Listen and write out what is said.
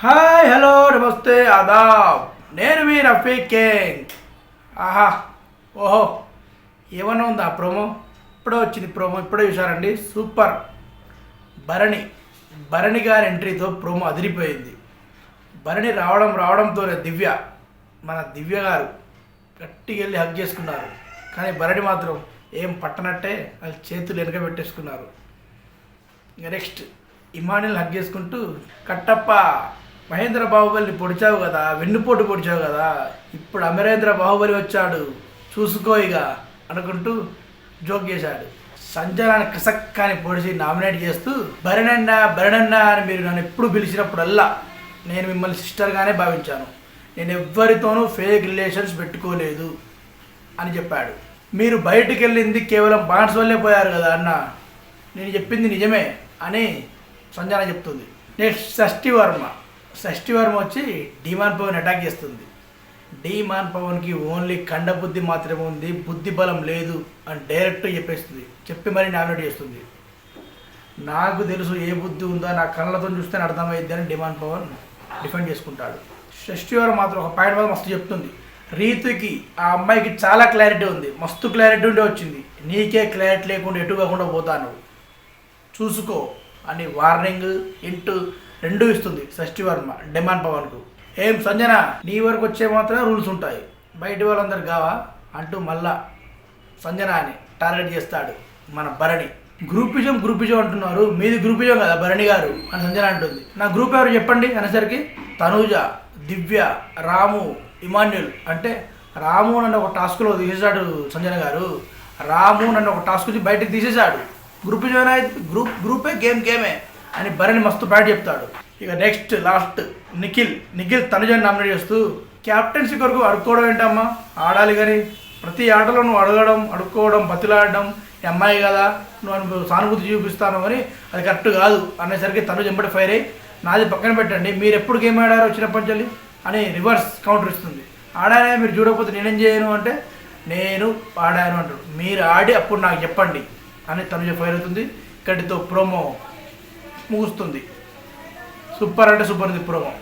Hi hello నమస్తే ఆదాబ్. నేను మీ Rafiq king. ఆహా ఓహో ఏమన్నా ఉందా ప్రోమో? ఇప్పుడే వచ్చింది ప్రోమో, ఇప్పుడే చూసారండి. సూపర్. భరణి గారి ఎంట్రీతో ప్రోమో అదిరిపోయింది. భరణి రావడంతోనే మన దివ్య గారు గట్టిగా వెళ్ళి హగ్ చేసుకున్నారు. కానీ భరణి మాత్రం ఏం పట్టనట్టే అది చేతులు వెనక పెట్టేసుకున్నారు. ఇంకా నెక్స్ట్ ఇమానియల్ హగ్ చేసుకుంటూ, కట్టప్ప మహేంద్ర బాహుబలిని పొడిచావు కదా, వెన్నుపోటు పొడిచావు కదా, ఇప్పుడు అమరేంద్ర బాహుబలి వచ్చాడు చూసుకో ఇక అనుకుంటూ జోక్ చేశాడు. సంజనాన్ని కసక్కాని పొడిచి నామినేట్ చేస్తూ, భరణన్న అని మీరు నన్ను ఎప్పుడు పిలిచినప్పుడల్లా నేను మిమ్మల్ని సిస్టర్గానే భావించాను, నేను ఎవ్వరితోనూ ఫేక్ రిలేషన్స్ పెట్టుకోలేదు అని చెప్పాడు. మీరు బయటికి వెళ్ళింది కేవలం బాండ్స్ వల్లే పోయారు కదా అన్న, నేను చెప్పింది నిజమే అని సంజన చెప్తుంది. నెక్స్ట్ షష్ఠి వర్మ వచ్చి డీమాన్ పవన్ అటాక్ చేస్తుంది. డీమాన్ పవన్కి ఓన్లీ కండబుద్ధి మాత్రమే ఉంది, బుద్ధి బలం లేదు అని డైరెక్ట్ చెప్పేస్తుంది. చెప్పి మరీ నామినేట్ చేస్తుంది. నాకు తెలుసు ఏ బుద్ధి ఉందో, నా కళ్ళతో చూస్తే అర్థమైద్ది అని డీమాన్ పవన్ డిఫెండ్ చేసుకుంటాడు. షష్ఠి వర్మ మాత్రం ఒక పాయింట్ వల్ల మస్తు చెప్తుంది. రీతుకి ఆ అమ్మాయికి చాలా క్లారిటీ ఉంది, మస్తు క్లారిటీ ఉండే వచ్చింది, నీకే క్లారిటీ లేకుండా ఎటు కాకుండా పోతాను చూసుకో అని వార్నింగ్ ఇంటూ రెండు ఇస్తుంది షష్ఠి వర్మ డీమాన్ పవన్కు. ఏం సంజన, నీ వరకు వచ్చే మాత్రమే రూల్స్ ఉంటాయి, బయట వాళ్ళందరు కావా అంటూ మళ్ళా సంజన అని టార్గెట్ చేస్తాడు మన భరణి. గ్రూపిజం అంటున్నారు, మీది గ్రూపిజం కదా భరణి గారు అని సంజన అంటుంది. నా గ్రూప్ ఎవరు చెప్పండి అనేసరికి తనూజ, దివ్య, రాము, ఇమాన్యుల్ అంటే, రాము నన్ను ఒక టాస్క్లో తీసేశాడు సంజన గారు, రాము నన్ను ఒక టాస్క్ నుంచి బయటకు తీసేశాడు, గ్రూపిజం గ్రూపే గేమే అని భరణి మస్తు బ్యాట్ చెప్తాడు. ఇక నెక్స్ట్ లాస్ట్ నిఖిల్ తనుజని నామినేట్ చేస్తూ, క్యాప్టెన్సీ కొరకు అడుక్కోవడం ఏంటమ్మా, ఆడాలి కానీ ప్రతి ఆటలో నువ్వు అడుక్కోవడం బతిలాడడం, ఈ అమ్మాయి కదా నువ్వు సానుభూతి చూపిస్తాను అని అది కరెక్ట్ కాదు అనేసరికి తనుజ ఎంబడి ఫైర్ అయ్యి, నాది పక్కన పెట్టండి, మీరు ఎప్పుడు గేమ్ ఆడారో వచ్చినప్పటి నుంచి అని రివర్స్ కౌంటర్ ఇస్తుంది. ఆడానే మీరు చూడకపోతే నేనేం చేయను అంటే, నేను ఆడాను అంటాడు. మీరు ఆడి అప్పుడు నాకు చెప్పండి అని తనుజ ఫైర్ అవుతుంది. ఇక్కడితో ప్రోమో ముగుస్తుంది. సూపర్ అంటే సూపర్ ఉంది ప్రోమో.